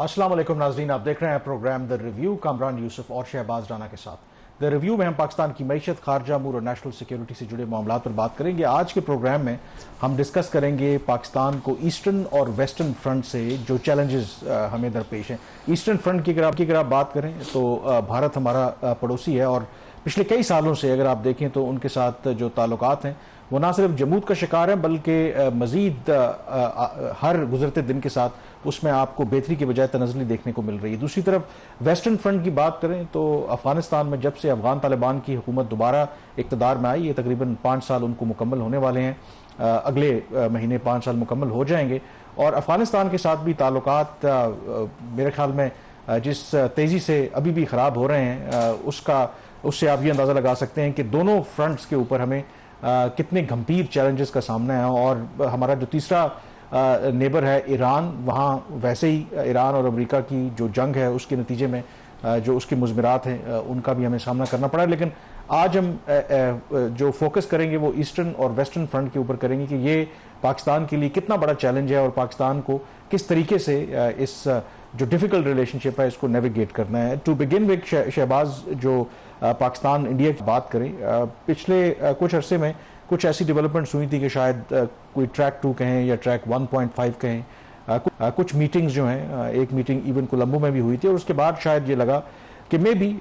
अस्सलाम वालेकुम नाज़रीन, आप देख रहे हैं program the review Kamran Yusuf और शहबाज राना के साथ। द रिव्यू में हम पाकिस्तान की मईशत, खारजा अमूर और नेशनल सिक्योरिटी से जुड़े मामलों पर बात करेंगे। आज के प्रोग्राम में हम डिस्कस करेंगे पाकिस्तान को ईस्टर्न और वेस्टर्न फ्रंट से जो चैलेंजेस हमें दरपेश हैं। ईस्टर्न फ्रंट की अगर आप बात करें तो भारत हमारा पड़ोसी है और पिछले कई सालों से अगर आप देखें तो उनके साथ जो ताल्लुकात हैं वो ना सिर्फ जमूद का शिकार है बल्कि मजीद हर गुजरते दिन के साथ उसमें आपको बेहतरी के बजाय तनज़ली देखने को मिल रही है। दूसरी तरफ वेस्टर्न फ्रंट की बात करें तो अफगानिस्तान में जब से अफगान तालिबान की हुकूमत दोबारा इक़्तिदार में आई है, तकरीबन 5 साल उनको मुकम्मल होने वाले हैं, अगले महीने 5 साल मुकम्मल हो जाएंगे। और अफगानिस्तान के साथ भी ताल्लुकात मेरे ख्याल में जिस तेज़ी से अभी भी ख़राब हो रहे हैं उससे आप ये अंदाज़ा लगा सकते हैं कि दोनों फ्रंट्स के ऊपर हमें कितने गंभीर चैलेंजेस का सामना है। और हमारा जो तीसरा नेबर है ईरान, वहाँ वैसे ही ईरान और अमेरिका की जो जंग है उसके नतीजे में जो उसके मुज़मिरात हैं उनका भी हमें सामना करना पड़ा। लेकिन आज हम जो फोकस करेंगे वो ईस्टर्न और वेस्टर्न फ्रंट के ऊपर करेंगे कि ये पाकिस्तान के लिए कितना बड़ा चैलेंज है और पाकिस्तान को किस तरीके से इस जो डिफ़िकल्ट रिलेशनशिप है इसको नेविगेट करना है। टू बिगिन विद शहबाज, जो पाकिस्तान इंडिया की बात करें, पिछले कुछ अरसे में कुछ ऐसी डेवलपमेंट्स हुई थी कि शायद कोई ट्रैक 2 कहें या ट्रैक 1.5 कहें, कुछ मीटिंग्स जो हैं, एक मीटिंग इवन कोलंबो में भी हुई थी और उसके बाद शायद ये लगा कि मे भी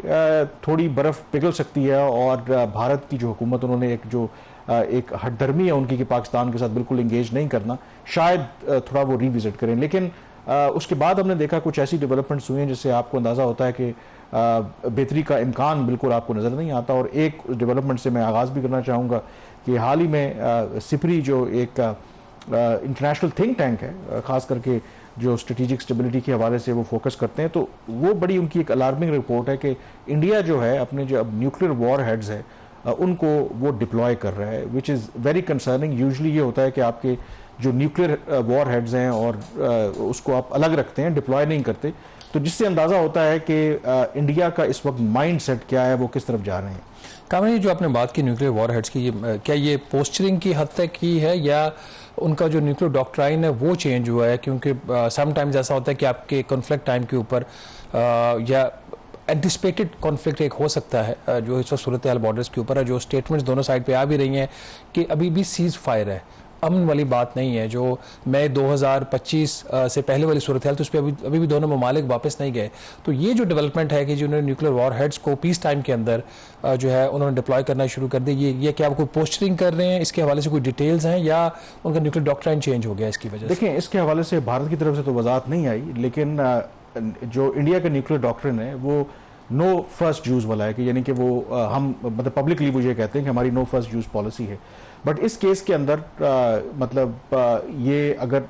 थोड़ी बर्फ़ पिघल सकती है और भारत की जो हुकूमत उन्होंने एक हठधर्मी है उनकी कि पाकिस्तान के साथ बिल्कुल इंगेज नहीं करना, शायद थोड़ा वो रिविजिट करें। लेकिन उसके बाद हमने देखा कुछ ऐसी डेवलपमेंट्स हुई हैं जिससे आपको अंदाज़ा होता है कि बेहतरी का इम्कान बिल्कुल आपको नज़र नहीं आता। और एक डेवलपमेंट से मैं आगाज़ भी करना चाहूँगा कि हाल ही में सिपरी जो एक इंटरनेशनल थिंक टैंक है, ख़ास करके जो स्ट्रेटेजिक स्टेबिलिटी के हवाले से वो फोकस करते हैं, तो वो बड़ी उनकी एक अलार्मिंग रिपोर्ट है कि इंडिया जो है अपने जो अब न्यूक्लियर वॉर हेड्स है उनको वो डिप्लॉय कर रहा है, which is very concerning. Usually ये होता है कि आपके जो न्यूक्लियर वॉर हेड्स हैं और उसको आप अलग रखते हैं, डिप्लॉय नहीं करते, तो जिससे अंदाज़ा होता है कि इंडिया का इस वक्त माइंड सेट क्या है, वो किस तरफ जा रहे हैं। कामरान, जो आपने बात की न्यूक्लियर वॉर हेड्स की, क्या ये पोस्चरिंग की हद तक की है या उनका जो न्यूक्लियर डॉक्ट्राइन है वो चेंज हुआ है? क्योंकि समटाइम्स ऐसा होता है कि आपके कॉन्फ्लिक्ट टाइम के ऊपर या एंटिसिपेटेड कॉन्फ्लिक्ट एक हो सकता है जो इस वक्त सूरत हाल बॉर्डर्स के ऊपर है, जो स्टेटमेंट्स दोनों साइड पे आ भी रही हैं कि अभी भी सीज फायर है, अमन वाली बात नहीं है। जो मई 2025 से पहले वाली सूरत हाल, तो उस पर अभी भी दोनों ममालिक वापस नहीं गए। तो ये जो डेवलपमेंट है कि जो उन्होंने न्यूक्लियर वॉर हेड्स को पीस टाइम के अंदर जो है उन्होंने डिप्लॉय करना शुरू कर दी, ये क्या कोई पोस्टरिंग कर रहे हैं? इसके हवाले से कोई डिटेल्स हैं या उनका न्यूक्लियर डॉक्ट्राइन चेंज हो गया इसकी वजह से? देखिए, इसके हवाले से भारत की तरफ से तो वजाहत नहीं आई, लेकिन जो इंडिया का न्यूक्लियर डॉक्ट्रिन है वो नो फर्स्ट यूज़ वाला है कि यानी कि वो हम मतलब पब्लिकली मुझे कहते हैं कि हमारी नो फर्स्ट यूज़ पॉलिसी है। बट इस केस के अंदर ये अगर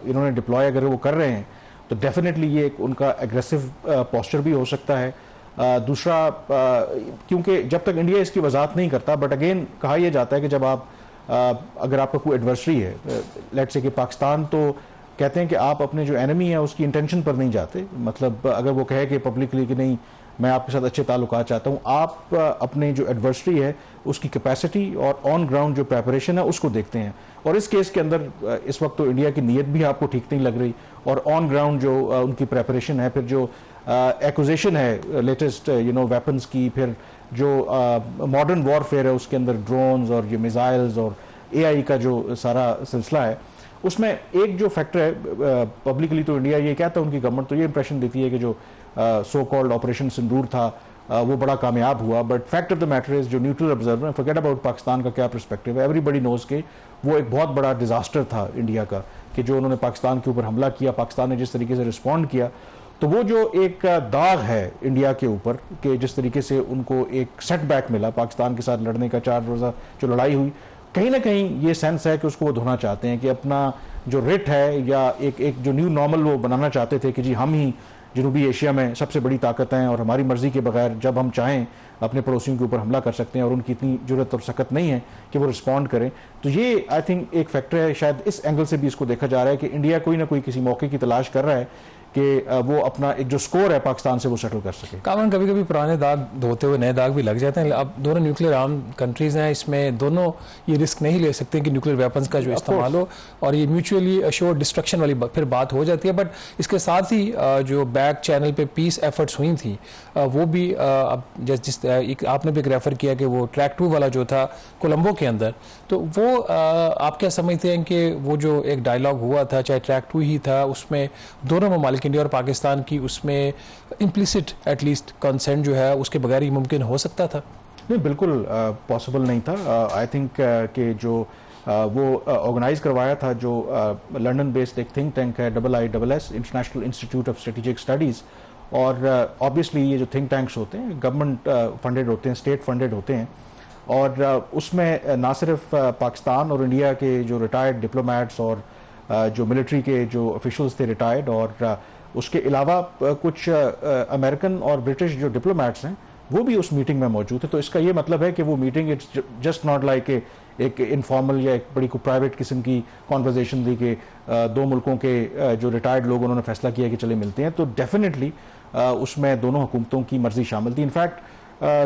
इन्होंने डिप्लॉय अगर वो कर रहे हैं तो डेफिनेटली ये एक उनका एग्रेसिव पोस्चर भी हो सकता है। दूसरा, क्योंकि जब तक इंडिया इसकी वजाहत नहीं करता, बट अगेन कहा यह जाता है कि जब आप अगर आपका कोई एडवर्सरी है, लेट्स से कि पाकिस्तान, तो कहते हैं कि आप अपने जो एनिमी है उसकी इंटेंशन पर नहीं जाते। मतलब अगर वो कहे कि पब्लिकली कि नहीं मैं आपके साथ अच्छे ताल्लुकात चाहता हूँ, आप अपने जो एडवर्सरी है उसकी कैपेसिटी और ऑन ग्राउंड जो प्रेपरेशन है उसको देखते हैं। और इस केस के अंदर इस वक्त तो इंडिया की नीयत भी आपको ठीक नहीं लग रही और ऑन ग्राउंड जो उनकी प्रेपरेशन है, फिर जो एक्विजिशन है लेटेस्ट वेपन्स की, फिर जो मॉडर्न वॉरफेयर है उसके अंदर ड्रोन्स और ये मिसाइल्स और AI का जो सारा सिलसिला है, उसमें एक जो फैक्टर है, पब्लिकली तो इंडिया ये कहता है, उनकी गवर्नमेंट तो ये इंप्रेशन देती है कि जो सो कॉल्ड ऑपरेशन सिंदूर था वो बड़ा कामयाब हुआ। But fact of the matter is, जो neutral observer, forget about Pakistan का क्या पर्सपेक्टिव है, एवरीबडी नोज के वो एक बहुत बड़ा डिजास्टर था इंडिया का कि जो उन्होंने पाकिस्तान के ऊपर हमला किया, पाकिस्तान ने जिस तरीके से रिस्पॉन्ड किया, तो वो जो एक दाग है इंडिया के ऊपर कि जिस तरीके से उनको एक सेटबैक मिला पाकिस्तान के साथ लड़ने का, 4 रोज़ा जो लड़ाई हुई, कहीं ना कहीं ये सेंस है कि उसको वो धोना चाहते हैं कि अपना जो रेट है या एक जो न्यू नॉर्मल वो बनाना चाहते थे कि जी हम ही जनूबी एशिया में सबसे बड़ी ताकत हैं और हमारी मर्जी के बगैर जब हम चाहें अपने पड़ोसियों के ऊपर हमला कर सकते हैं और उनकी इतनी जरूरत और सख्त नहीं है कि वो रिस्पॉन्ड करें। तो ये आई थिंक एक फैक्टर है, शायद इस एंगल से भी इसको देखा जा रहा है कि इंडिया कोई ना कोई किसी मौके की तलाश कर रहा है कि वो अपना एक जो स्कोर है पाकिस्तान से वो सेटल कर सके। कामरान, कभी कभी पुराने दाग धोते हुए नए दाग भी लग जाते हैं। अब दोनों न्यूक्लियर आर्म कंट्रीज हैं, इसमें दोनों ये रिस्क नहीं ले सकते कि न्यूक्लियर वेपन्स का जो इस्तेमाल हो और ये म्यूचुअली अश्योर्ड डिस्ट्रक्शन वाली फिर बात हो जाती है। बट इसके साथ ही जो बैक चैनल पे पीस एफर्ट्स हुई थी वो भी अब जिस आपने भी एक रेफर किया कि वो ट्रैक 2 वाला जो था कोलंबो के अंदर, तो वो आप क्या समझते हैं कि वो जो एक डायलॉग हुआ था, चाहे ट्रैक 2 ही था, उसमें दोनों ममालिक इंडिया और पाकिस्तान की उसमें इम्प्लिसिट एटलीस्ट कंसेंट जो है उसके बगैर ही मुमकिन हो सकता था? नहीं, बिल्कुल पॉसिबल नहीं था। आई थिंक कि जो वो ऑर्गेनाइज करवाया था जो लंदन बेस्ड एक थिंक टैंक है IISS international institute of strategic studies, और ऑब्वियसली ये जो थिंक टैंक्स होते हैं गवर्नमेंट फंडेड होते हैं, स्टेट फंडेड होते हैं, और उसमें ना सिर्फ पाकिस्तान और इंडिया के जो रिटायर्ड डिप्लोमेट्स और जो मिलिट्री के जो ऑफिशियल्स थे रिटायर्ड, और उसके अलावा कुछ अमेरिकन और ब्रिटिश जो डिप्लोमेट्स हैं वो भी उस मीटिंग में मौजूद थे। तो इसका ये मतलब है कि वो meeting it's just not like एक इनफॉर्मल या एक बड़ी प्राइवेट किस्म की कॉन्वर्जेशन थी कि दो मुल्कों के जो रिटायर्ड लोग उन्होंने फैसला किया कि चले मिलते हैं। तो डेफिनेटली उसमें दोनों हुकूमतों की मर्जी शामिल थी। इनफैक्ट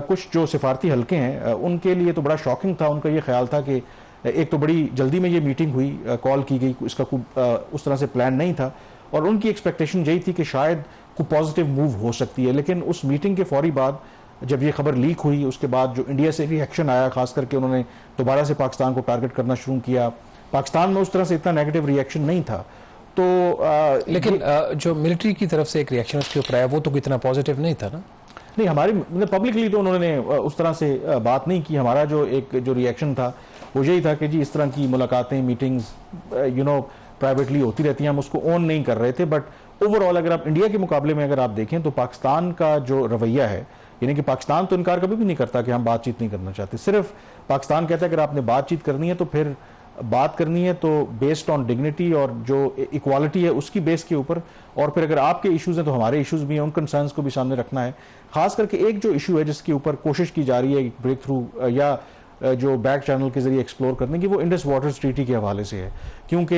कुछ जो सिफारती हल्के हैं उनके लिए तो बड़ा शॉकिंग था। उनका ये ख्याल था कि एक तो बड़ी जल्दी में ये मीटिंग हुई, कॉल की गई, इसका उस तरह से प्लान नहीं था, और उनकी एक्सपेक्टेशन यही थी कि शायद कोई पॉजिटिव मूव हो सकती है। लेकिन उस मीटिंग के फौरी बाद जब ये खबर लीक हुई, उसके बाद जो इंडिया से रिएक्शन आया, खास करके उन्होंने दोबारा से पाकिस्तान को टारगेट करना शुरू किया। पाकिस्तान में उस तरह से इतना नेगेटिव रिएक्शन नहीं था। तो लेकिन जो मिलिट्री की तरफ से एक रिएक्शन उसके ऊपर आया वो तो इतना पॉजिटिव नहीं था ना? नहीं, हमारी मतलब पब्लिकली तो उन्होंने उस तरह से बात नहीं की। हमारा जो एक जो रिएक्शन था वो यही था कि जी इस तरह की मुलाकातें, मीटिंग्स प्राइवेटली होती रहती हैं, हम उसको ऑन नहीं कर रहे थे। बट ओवरऑल अगर आप इंडिया के मुकाबले में अगर आप देखें तो पाकिस्तान का जो रवैया है, यानी कि पाकिस्तान तो इनकार कभी भी नहीं करता कि हम बातचीत नहीं करना चाहते। सिर्फ पाकिस्तान कहता है अगर आपने बातचीत करनी है तो फिर बात करनी है तो बेस्ड ऑन डिग्निटी और जो इक्वालिटी है उसकी बेस के ऊपर, और फिर अगर आपके इश्यूज हैं तो हमारे इश्यूज भी हैं, उन कंसर्न्स को भी सामने रखना है। खास करके एक जो इशू है जिसके ऊपर कोशिश की जा रही है ब्रेक थ्रू या जो बैक चैनल के जरिए एक्सप्लोर करने की, वो इंडस वाटर्स ट्रीटी के हवाले से है। क्योंकि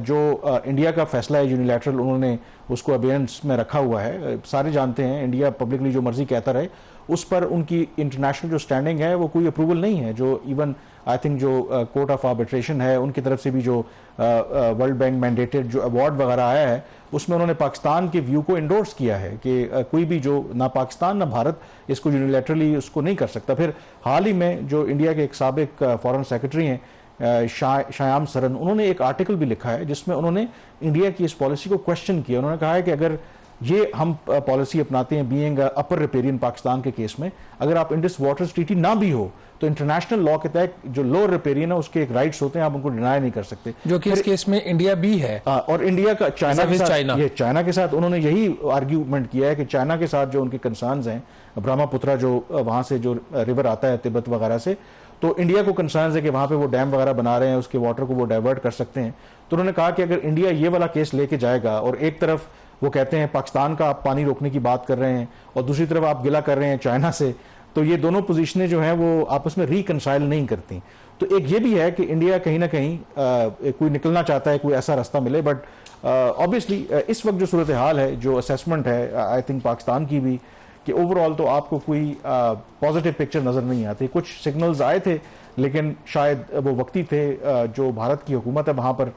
जो इंडिया का फैसला है यूनिलैटरल, उन्होंने उसको अबेयंस में रखा हुआ है। सारे जानते हैं इंडिया पब्लिकली जो मर्जी कहता रहे, उस पर उनकी इंटरनेशनल जो स्टैंडिंग है वो कोई अप्रूवल नहीं है। जो इवन आई थिंक जो कोर्ट ऑफ आर्बिट्रेशन है उनकी तरफ से भी जो वर्ल्ड बैंक मैंडेटेड जो अवार्ड वगैरह आया है उसमें उन्होंने पाकिस्तान के व्यू को इंडोर्स किया है कि कोई भी जो ना पाकिस्तान ना भारत इसको यूनिलैटरली उसको नहीं कर सकता। फिर हाल ही में जो इंडिया के एक साबिक फॉरेन सेक्रेटरी हैं श्याम सरन, उन्होंने एक आर्टिकल भी लिखा है जिसमें उन्होंने इंडिया की इस पॉलिसी को क्वेश्चन किया। उन्होंने कहा है कि अगर ये हम पॉलिसी अपनाते हैं बीइंग अपर रिपेरियन पाकिस्तान के केस में, अगर आप इंडस वाटर्स ट्रीटी ना भी हो तो इंटरनेशनल लॉ के तहत जो लोअर रिपेरियन है उसके एक राइट्स होते हैं, आप उनको डिनाई नहीं कर सकते, जो कि इस केस में इंडिया भी है। और इंडिया का चाइना के साथ उन्होंने यही आर्ग्यूमेंट किया है कि चाइना के साथ जो उनके कंसर्न्स हैं, ब्रह्मपुत्रा जो वहां से जो रिवर आता है तिब्बत वगैरह से, तो इंडिया को कंसर्न्स है कि वहां पे वो डैम वगैरह बना रहे हैं, उसके वाटर को वो डाइवर्ट कर सकते हैं। तो उन्होंने कहा कि अगर इंडिया ये वाला केस लेके जाएगा और एक तरफ वो कहते हैं पाकिस्तान का आप पानी रोकने की बात कर रहे हैं और दूसरी तरफ आप गिला कर रहे हैं चाइना से, तो ये दोनों पोजीशनें जो हैं वो आपस में रिकंसाइल नहीं करती। तो एक ये भी है कि इंडिया कहीं ना कहीं कोई निकलना चाहता है, कोई ऐसा रास्ता मिले। बट ऑब्वियसली इस वक्त जो सूरत हाल है, जो असेसमेंट है आई थिंक पाकिस्तान की भी, कि ओवरऑल तो आपको कोई पॉजिटिव पिक्चर नजर नहीं आती। कुछ सिग्नल्स आए थे लेकिन शायद वो वक्ती थे। जो भारत की हुकूमत है वहां पर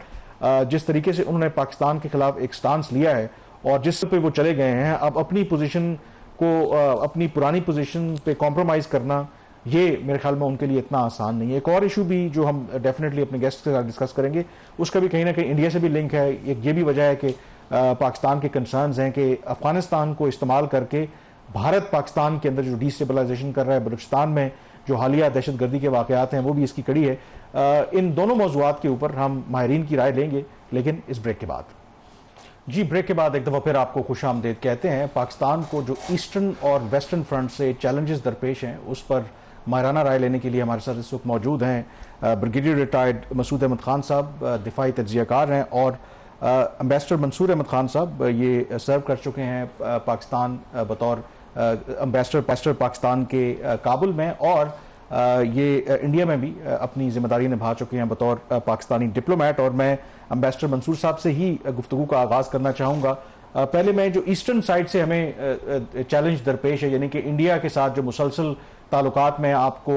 जिस तरीके से उन्होंने पाकिस्तान के खिलाफ एक स्टांस लिया है और जिस पे वो चले गए हैं, अब अपनी पोजीशन को अपनी पुरानी पोजीशन पे कॉम्प्रोमाइज करना, ये मेरे ख्याल में उनके लिए इतना आसान नहीं है। एक और इशू भी जो हम डेफिनेटली अपने गेस्ट के साथ डिस्कस करेंगे, उसका भी कहीं ना कहीं इंडिया से भी लिंक है। एक ये भी वजह है कि पाकिस्तान के कंसर्न्स हैं कि अफगानिस्तान को इस्तेमाल करके भारत पाकिस्तान के अंदर जो डिस्टेबलाइजेशन कर रहा है, बलूचिस्तान में जो हालिया दहशतगर्दी के वाकयात हैं वो भी इसकी कड़ी है। इन दोनों मौज़ूआत के ऊपर हम माहिरीन की राय लेंगे, लेकिन इस ब्रेक के बाद। जी, ब्रेक के बाद एक दफ़ा फिर आपको खुशामदीद कहते हैं। पाकिस्तान को जो ईस्टर्न और वेस्टर्न फ्रंट से चैलेंजेस दरपेश हैं उस पर माहिराना राय लेने के लिए हमारे साथ इस वक्त मौजूद हैं ब्रिगेडियर रिटायर्ड मसूद अहमद खान साहब, दिफाई तज्ज़ियाकार हैं, और एम्बेसडर मंसूर अहमद खान साहब, ये सर्व कर चुके हैं पाकिस्तान बतौर एम्बेसडर पाकिस्तान के काबुल में, और ये इंडिया में भी अपनी जिम्मेदारी निभा चुके हैं बतौर पाकिस्तानी डिप्लोमेट। और मैं एम्बेसडर मंसूर साहब से ही गुफ्तगू का आगाज़ करना चाहूँगा। पहले मैं जो ईस्टर्न साइड से हमें चैलेंज दरपेश है, यानी कि इंडिया के साथ जो मुसलसल ताल्लुकात में आपको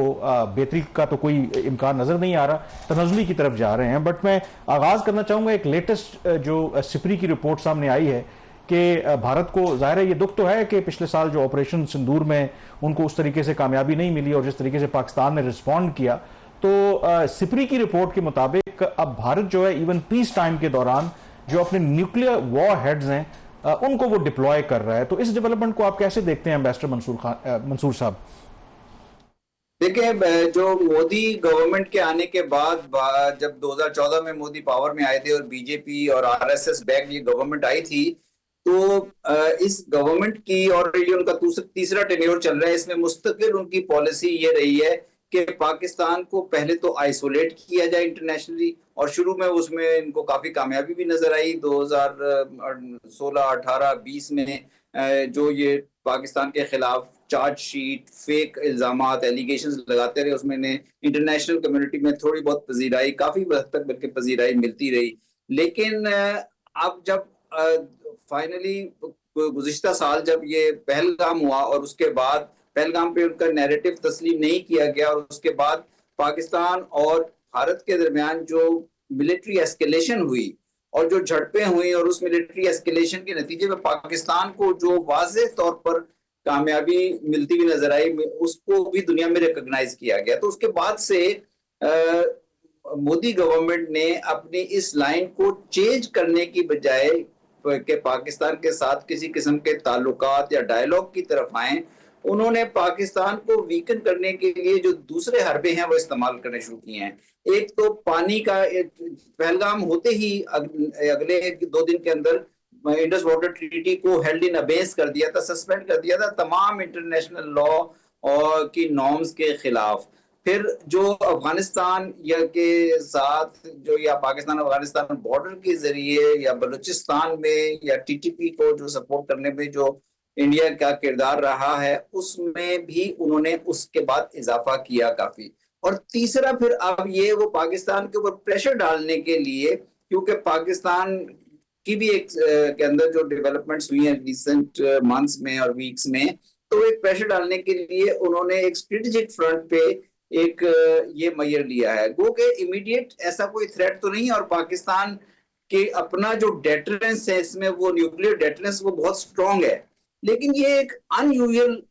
बेहतरी का तो कोई इम्कान नजर नहीं आ रहा, तनज़ुली की तरफ जा रहे हैं। बट मैं आगाज करना चाहूंगा, एक लेटेस्ट जो सिपरी की रिपोर्ट सामने आई है कि भारत को जाहिर है ये दुख तो है कि पिछले साल जो ऑपरेशन सिंदूर में उनको उस तरीके से कामयाबी नहीं मिली और जिस तरीके से पाकिस्तान ने रिस्पॉन्ड किया, तो सिपरी की रिपोर्ट के मुताबिक अब भारत जो है इवन पीस टाइम के दौरान जो अपने न्यूक्लियर वॉर हेड्स हैं उनको वो डिप्लॉय कर रहा है। तो इस डेवलपमेंट को आप कैसे देखते हैं एम्बेसडर मंसूर साहब? देखिए, जो मोदी गवर्नमेंट के आने के बाद जब 2014 में मोदी पावर में आए थे और बीजेपी और आरएसएस बैक ये गवर्नमेंट आई थी, तो इस गवर्नमेंट की और ये उनका तीसरा टेन्योर चल रहा है, इसमें मुस्तकिल उनकी पॉलिसी ये रही है कि पाकिस्तान को पहले तो आइसोलेट किया जाए इंटरनेशनली, और शुरू में उसमें इनको काफी कामयाबी भी नजर आई। 2016, 18, 20 में जो ये पाकिस्तान के खिलाफ चार्जशीट, फेक इल्जामात, एलिगेशंस लगाते रहे, उसमें इंटरनेशनल कम्युनिटी में थोड़ी बहुत पजीराई, काफी हद तक बल्कि पजीराई मिलती रही। लेकिन अब जब फाइनली गुज़िश्ता साल जब ये पहलगाम हुआ और उसके बाद पहलगाम पे उनका नैरेटिव तस्लीम नहीं किया गया, और उसके बाद पाकिस्तान और भारत के दरमियान जो मिलिट्री एस्केलेशन हुई और जो झड़पें हुई, और उस मिलिट्री एस्केलेशन के नतीजे में पाकिस्तान को जो वाज़ेह तौर पर कामयाबी मिलती हुई नजर आई, उसको भी दुनिया में रिकॉग्नाइज किया गया। तो उसके बाद से मोदी गवर्नमेंट ने अपनी इस लाइन को चेंज करने की बजाय कि पाकिस्तान के साथ किसी किस्म के ताल्लुकात या डायलॉग की तरफ आए, उन्होंने पाकिस्तान को वीकन करने के लिए जो दूसरे हरबे हैं वो इस्तेमाल करने शुरू किए हैं। एक तो पानी का, पहलगाम होते ही अगले 2 दिन के अंदर इंडस वाटर ट्रीटी को हेल्ड इन अबेस कर दिया था, सस्पेंड कर दिया था तमाम इंटरनेशनल लॉ और की नॉर्म्स के खिलाफ। फिर जो अफगानिस्तान या के साथ जो या पाकिस्तान अफगानिस्तान बॉर्डर के जरिए या बलूचिस्तान में या टीटीपी को जो सपोर्ट करने में जो इंडिया का किरदार रहा है, उसमें भी उन्होंने उसके बाद इजाफा किया काफी। और तीसरा फिर अब ये वो पाकिस्तान के ऊपर प्रेशर डालने के लिए, क्योंकि पाकिस्तान की भी एक के अंदर जो डेवलपमेंट्स हुई हैं रिसेंट मंथ्स में और वीक्स में, तो एक प्रेशर डालने के लिए उन्होंने एक स्ट्रेटेजिक फ्रंट पे एक ये मेजर लिया है। गो के इमीडिएट ऐसा कोई थ्रेट तो नहीं, और पाकिस्तान के अपना जो डेटरेंस है इसमें, वो न्यूक्लियर डेटरेंस वो बहुत स्ट्रॉन्ग है। लेकिन ये एक अनयूजुअल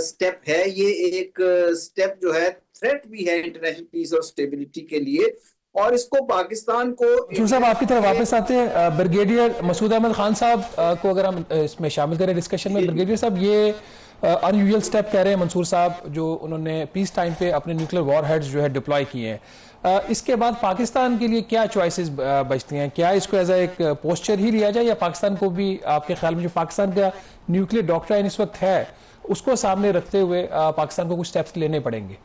स्टेप है, ये एक स्टेप जो है थ्रेट भी है इंटरनेशनल पीस और स्टेबिलिटी के लिए, और इसको पाकिस्तान को साहब आपकी तरफ वापस आते हैं। ब्रिगेडियर मसूद अहमद खान साहब को अगर हम इसमें शामिल करें डिस्कशन में। ब्रिगेडियर साहब, ये अनयूजुअल स्टेप कह रहे हैं मंसूर साहब, जो उन्होंने पीस टाइम पे अपने न्यूक्लियर वॉर हेड्स जो है डिप्लॉय किए हैं। इसके बाद पाकिस्तान के लिए क्या चॉइसेस बचती हैं? क्या इसको एज एक पोस्चर ही लिया जाए, या पाकिस्तान को भी आपके ख्याल में जो पाकिस्तान का न्यूक्लियर डॉक्ट्राइन इस वक्त है उसको सामने रखते हुए पाकिस्तान को कुछ स्टेप्स लेने पड़ेंगे?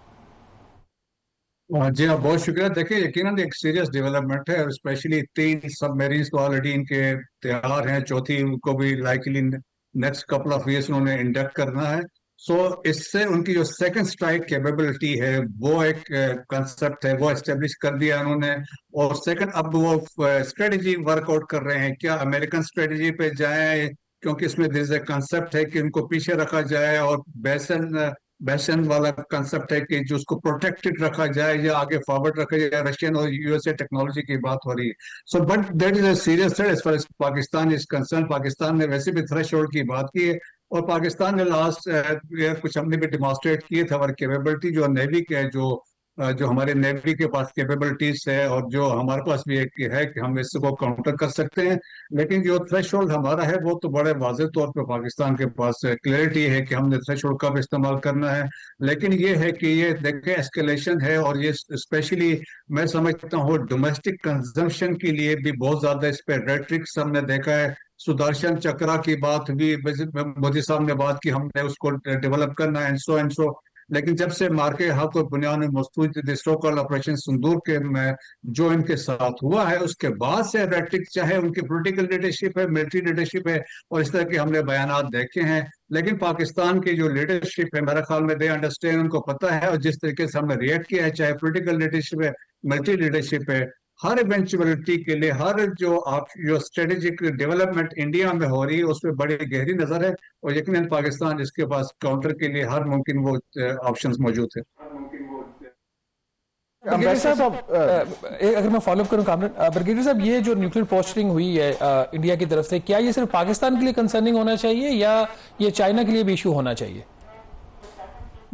जी हाँ, बहुत शुक्रिया। देखिए, यकीनन एक सीरियस डेवलपमेंट है, और स्पेशली 3 सबमरीन्स तो ऑलरेडी इनके तैयार हैं, चौथी को भी likely next couple of years उन्होंने इंडक्ट करना है। सो इससे उनकी जो सेकंड स्ट्राइक कैपेबिलिटी है, वो एक कंसेप्ट है, वो एस्टेब्लिश कर दिया उन्होंने। और सेकंड, अब वो स्ट्रेटजी वर्कआउट कर रहे हैं, क्या अमेरिकन स्ट्रेटजी पे जाएं, क्योंकि इसमें दिस ए कंसेप्ट है कि उनको पीछे रखा जाए, और बैसन वाला कंसेप्ट है कि जो उसको प्रोटेक्टेड रखा जाए या आगे फॉरवर्ड रखा जाए। रशियन और यूएसए टेक्नोलॉजी की बात हो रही है। So but that is a serious threat as far as Pakistan is concern. Pakistan ने वैसे भी थ्रेशोल्ड की बात की है, और पाकिस्तान ने लास्ट कुछ हमने भी डिमॉन्स्ट्रेट किए थे हमारी कैपेबिलिटी, जो नेवी के जो हमारे नेवी के पास कैपेबिलिटीज है, और जो हमारे पास भी एक है कि हम इसको काउंटर कर सकते हैं। लेकिन जो थ्रेशोल्ड हमारा है, वो तो बड़े वाज़ेह तौर पे पाकिस्तान के पास क्लैरिटी है कि हमने थ्रेशोल्ड कब इस्तेमाल करना है। लेकिन ये है कि ये देखें एस्केलेशन है, और ये स्पेशली मैं समझता हूँ डोमेस्टिक कंजम्पशन के लिए भी बहुत ज्यादा इस पे रेट्रिक्स हमने देखा है। सुदर्शन चक्रा की बात भी मोदी साहब ने बात की, हमने उसको डेवलप करना है, एंड सो। लेकिन जब से मार्के हक और बुनियाद में मस्तूद सो-कॉल्ड ऑपरेशन सिंदूर के में जो इनके साथ हुआ है, उसके बाद से रेट्रिक, चाहे उनकी पॉलिटिकल लीडरशिप है, मिलिट्री लीडरशिप है, और इस तरह के हमने बयानात देखे हैं। लेकिन पाकिस्तान की जो लीडरशिप है, मेरे ख्याल में दे अंडरस्टैंड, उनको पता है, और जिस तरीके से हमने रिएक्ट किया है, चाहे पॉलिटिकल लीडरशिप है, मिलिट्री लीडरशिप है, हर इवेंचुअलिटी के लिए, हर जो स्ट्रेटेजिक डेवलपमेंट इंडिया में हो रही है उस पर बड़ी गहरी नजर है, और यकीनन पाकिस्तान इसके पास काउंटर के लिए हर मुमकिन वो ऑप्शंस मौजूद है। ब्रिगेडियर साहब, अगर मैं फॉलोअप करूं कामरान, ब्रिगेडियर साहब, ये जो न्यूक्लियर पोस्चरिंग हुई है इंडिया की तरफ से, क्या ये सिर्फ पाकिस्तान के लिए कंसर्निंग होना चाहिए या ये चाइना के लिए भी इशू होना चाहिए?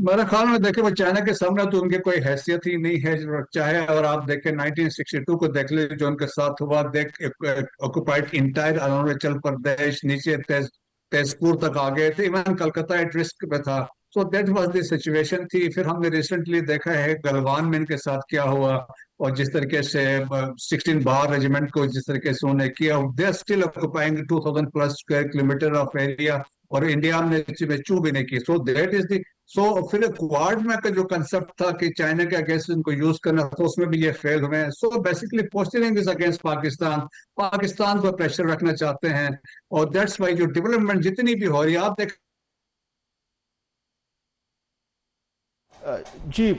मेरे ख्याल में देखे वो चाइना के सामने तो उनकी कोई हैसियत ही नहीं है। चाहे अगर आप देखें 1962 को देख ले जो उनके साथ हुआ, ऑक्युपाइड इंटायर अरुणाचल प्रदेश, नीचे तेजपुर तक आ गए थे, इवन कलकत्ता एट रिस्क पे था। So that was the situation थी। फिर हमने रिसेंटली देखा है गलवान में इनके साथ क्या हुआ, और जिस तरीके से 16 बार रेजिमेंट को जिस तरीके से उन्होंने किया, they are still occupying 2000 plus square kilometre of area, और इंडिया ने चू भी नहीं की। सो दैट इज द फिर क्वाड में का जो कंसेप्ट था कि चाइना के अगेंस्ट इनको यूज करना, तो उसमें भी ये फेल हुए हैं। So basically posturing is against Pakistan, Pakistan पर प्रेशर रखना चाहते हैं, और दैट्स वाई जो डेवलपमेंट जितनी भी हो रही है आप देख। जी,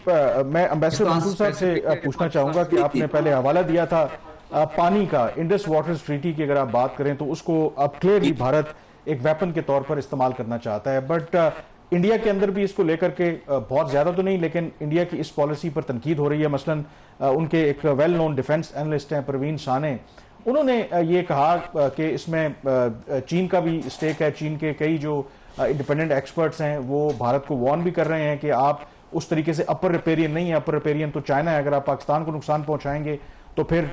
मैं एम्बेसडर मंसूर साहब से पूछना चाहूंगा कि आपने पहले हवाला दिया था पानी का, इंडस वाटर्स ट्रीटी की अगर आप बात करें तो उसको अब क्लियरली भारत एक वेपन के तौर पर इस्तेमाल करना चाहता है, बट इंडिया के अंदर भी इसको लेकर के बहुत ज्यादा तो नहीं, लेकिन इंडिया की इस पॉलिसी पर तनकीद हो रही है। मसलन उनके एक वेल नोन डिफेंस एनालिस्ट हैं परवीन साने, उन्होंने ये कहा कि इसमें चीन का भी स्टेक है। चीन के कई जो इंडिपेंडेंट एक्सपर्ट्स हैं वो भारत को वार्न भी कर रहे हैं कि आप उस तरीके से अपर रिपेरियन नहीं है, अपर रिपेरियन तो चाइना है, अगर आप पाकिस्तान को नुकसान पहुंचाएंगे तो फिर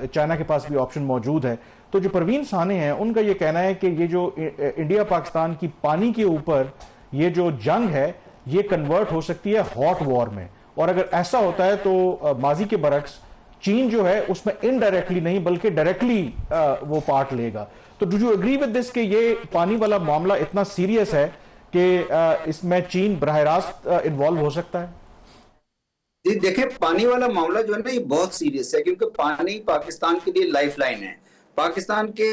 चाइना के पास भी ऑप्शन मौजूद है। तो जो परवीन साने हैं उनका ये कहना है कि ये जो इंडिया पाकिस्तान की पानी के ऊपर ये जो जंग है ये कन्वर्ट हो सकती है हॉट वॉर में, और अगर ऐसा होता है तो माजी के बरक्स चीन जो है उसमें इनडायरेक्टली नहीं बल्कि डायरेक्टली वो पार्ट लेगा। तो do you agree with this कि ये पानी वाला मामला इतना सीरियस है कि इसमें चीन बराह रास्त इन्वॉल्व हो सकता है? जी देखिए, पानी वाला मामला जो है ना ये बहुत सीरियस है, क्योंकि पानी पाकिस्तान के लिए लाइफलाइन है। पाकिस्तान के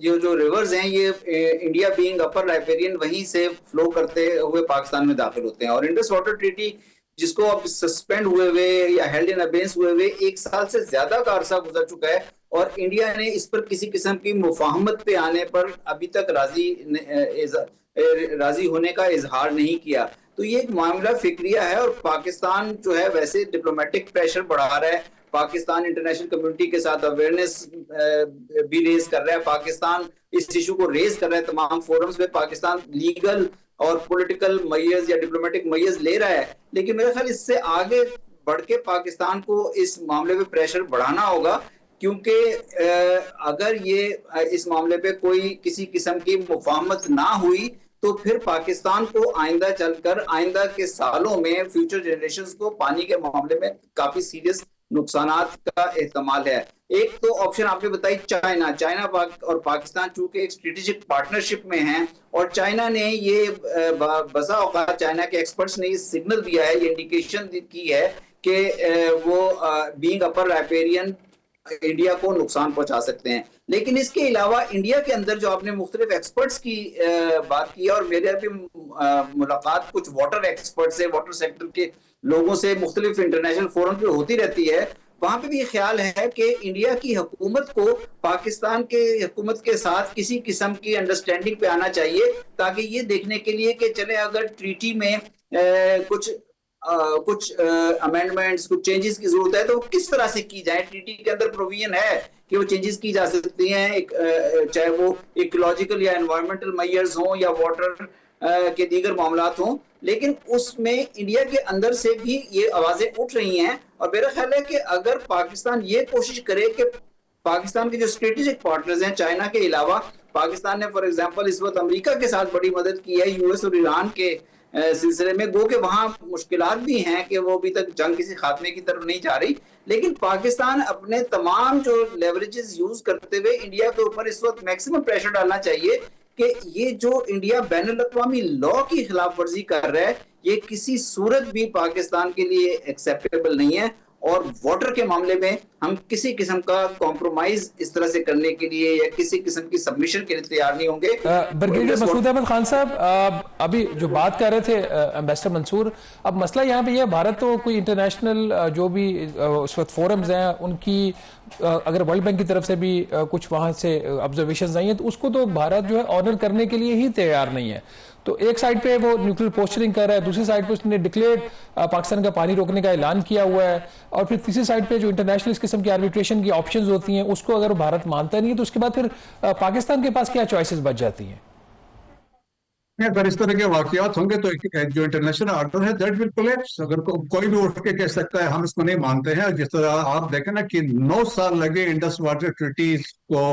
जो रिवर्स हैं ये इंडिया बीइंग अपर राइपेरियन वहीं से फ्लो करते हुए पाकिस्तान में दाखिल होते हैं, और इंडस वाटर ट्रीटी जिसको अब सस्पेंड हुए या हेल्ड इन अबेंस हुए 1 साल से ज्यादा का अरसा गुजर चुका है, और इंडिया ने इस पर किसी किस्म की मुफाहमत पे आने पर अभी तक राजी होने का इजहार नहीं किया। तो ये एक मामला फिक्रिया है, और पाकिस्तान जो है वैसे डिप्लोमेटिक प्रेशर बढ़ा रहा है, पाकिस्तान इंटरनेशनल कम्युनिटी के साथ अवेयरनेस भी रेज कर रहा है, पाकिस्तान इस इशू को रेज कर रहा है तमाम फोरम्स में, पाकिस्तान लीगल और पॉलिटिकल मय्यज या डिप्लोमेटिक मय्यज ले रहा है। लेकिन मेरे ख्याल इससे आगे बढ़ के पाकिस्तान को इस मामले में प्रेशर बढ़ाना होगा, क्योंकि अगर ये इस मामले पे कोई किसी किस्म की मुफाहमत ना हुई तो फिर पाकिस्तान को आइंदा के सालों में फ्यूचर जनरेशंस को पानी के मामले में काफी सीरियस नुकसानात का एहतमाल है। एक तो ऑप्शन आपने बताई चाइना और पाकिस्तान चूंकि एक स्ट्रेटेजिक पार्टनरशिप में हैं, और चाइना ने ये बसा औकात चाइना के एक्सपर्ट्स ने ये सिग्नल दिया है, ये इंडिकेशन की है कि वो बीइंग अपर राइपेरियन इंडिया को नुकसान पहुंचा सकते हैं। लेकिन इसके अलावा इंडिया के अंदर जो आपने मुख्तलिफ एक्सपर्ट्स की बात की, और मेरे भी मुलाकात कुछ वाटर एक्सपर्ट से, वाटर सेक्टर के लोगों से मुख्तलिफ इंटरनेशनल फोरम पे होती रहती है, वहां पे भी ख्याल है कि इंडिया की हुकूमत को पाकिस्तान के हुकूमत के साथ किसी किस्म की अंडरस्टैंडिंग पे आना चाहिए, ताकि ये देखने के लिए कि चले अगर ट्रीटी में कुछ अमेंडमेंट्स, कुछ चेंजेस की जरूरत है तो किस तरह से की जाए। ट्रीटी के अंदर प्रोविजन है कि वो चेंजेस की जा सकती हैं, चाहे वो इकोलॉजिकल या एनवायरमेंटल मेजर्स हों या वाटर के दीगर मामलात हों, लेकिन उसमें इंडिया के अंदर से भी ये आवाजें उठ रही हैं। और मेरा ख्याल है कि अगर पाकिस्तान ये कोशिश करे कि पाकिस्तान के जो स्ट्रेटेजिक पार्टनर्स हैं चाइना के अलावा, पाकिस्तान ने फॉर एग्जांपल इस वक्त अमेरिका के साथ बड़ी मदद की है यूएस और ईरान के सिलसिले में, गो के वहां मुश्किलात भी हैं कि वो अभी तक जंग किसी खात्मे की तरफ नहीं जा रही, लेकिन पाकिस्तान अपने तमाम जो लेवरेजेस यूज करते हुए इंडिया के ऊपर इस वक्त मैक्सिमम प्रेशर डालना चाहिए कि ये जो इंडिया बैनुल-अक़वामी लॉ की खिलाफ वर्जी कर रहा है ये किसी सूरत भी पाकिस्तान के लिए एक्सेप्टेबल नहीं है, और वाटर के मामले में हम किसी किस्म का कॉम्प्रोमाइज इस तरह से करने के लिए या किसी किस्म की सबमिशन के लिए तैयार नहीं होंगे। ब्रिगेडियर मसूद अहमद खान साहब, अभी जो बात कर रहे थे एम्बेसडर मंसूर, अब मसला यहाँ पे यह भारत तो कोई इंटरनेशनल जो भी उस वक्त फोरम्स हैं उनकी अगर वर्ल्ड बैंक की तरफ से भी कुछ वहां से ऑब्जर्वेशंस आई हैं तो उसको तो भारत जो है ऑनर करने के लिए ही तैयार नहीं है। तो एक साइड पे वो न्यूक्लियर पोस्चरिंग कर रहा है, दूसरी साइड पे उसने डिक्लेयर पाकिस्तान का पानी रोकने का ऐलान किया हुआ है, और फिर तीसरी साइड पे जो इंटरनेशनल इस किस्म की आर्बिट्रेशन की ऑप्शंस होती हैं उसको अगर भारत मानता नहीं है तो उसके बाद फिर पाकिस्तान के पास क्या चॉइसेस बच जाती हैं? अगर इस तरह के वाकयात होंगे तो जो इंटरनेशनल ऑर्डर है दैट विल कोलैप्स। अगर कोई भी उठ के कह सकता है हम इसको नहीं मानते हैं। जिस तरह आप देखें ना कि 9 साल लगे इंडस वाटर ट्रीटीज को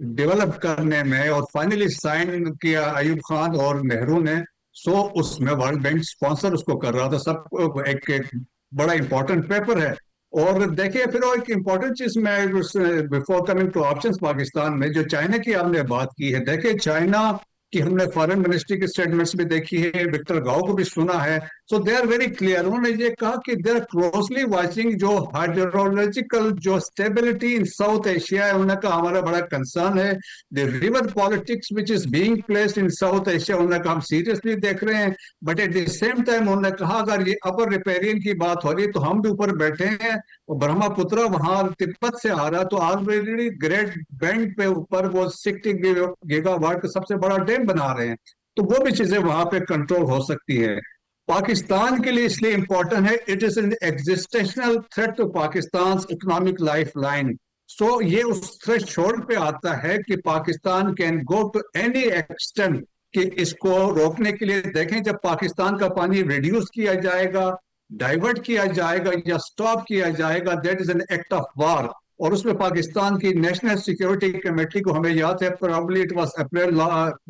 डेवलप करने में और फाइनली साइन किया अयूब खान और नेहरू ने। सो उसमें वर्ल्ड बैंक स्पॉन्सर उसको कर रहा था। सब एक बड़ा इंपॉर्टेंट पेपर है। और देखिए फिर एक इंपॉर्टेंट चीज में before coming two options Pakistan में जो चाइना की आपने बात की है, देखिए चाइना कि हमने फॉरेन मिनिस्ट्री के स्टेटमेंट्स भी देखी है, विक्टर गाओ को भी सुना है। सो दे आर वेरी क्लियर। उन्होंने ये कहा कि दे आर क्लोजली वाचिंग जो हाइड्रोलॉजिकल जो स्टेबिलिटी इन साउथ एशिया है, उन्होंने कहा हमारा बड़ा कंसर्न है। The river politics which is being placed in south Asia, उन्होंने कहा हम सीरियसली देख रहे हैं। But at the same time उन्होंने कहा अगर ये अपर रिपेरियन की बात हो रही है तो हम भी ऊपर बैठे हैं और ब्रह्मपुत्र वहां तिब्बत से आ रहा, तो ऑलरेडी ग्रेट बैंड पे ऊपर वो 60 गीगावाट का सबसे बड़ा डैम बना रहे हैं। तो वो भी चीजें वहां पे कंट्रोल हो सकती है। पाकिस्तान के लिए इसलिए इंपॉर्टेंट है, it is an existential threat to Pakistan economic life line. So ये उस थ्रेशोल्ड पे आता है कि Pakistan can go to any extent कि इसको रोकने के लिए। देखें जब पाकिस्तान का पानी रिड्यूस किया जाएगा, डाइवर्ट किया जाएगा या स्टॉप किया जाएगा, that is an act of war. और उसमें पाकिस्तान की नेशनल सिक्योरिटी कमेटी को हमें याद है, probably it was April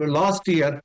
last year,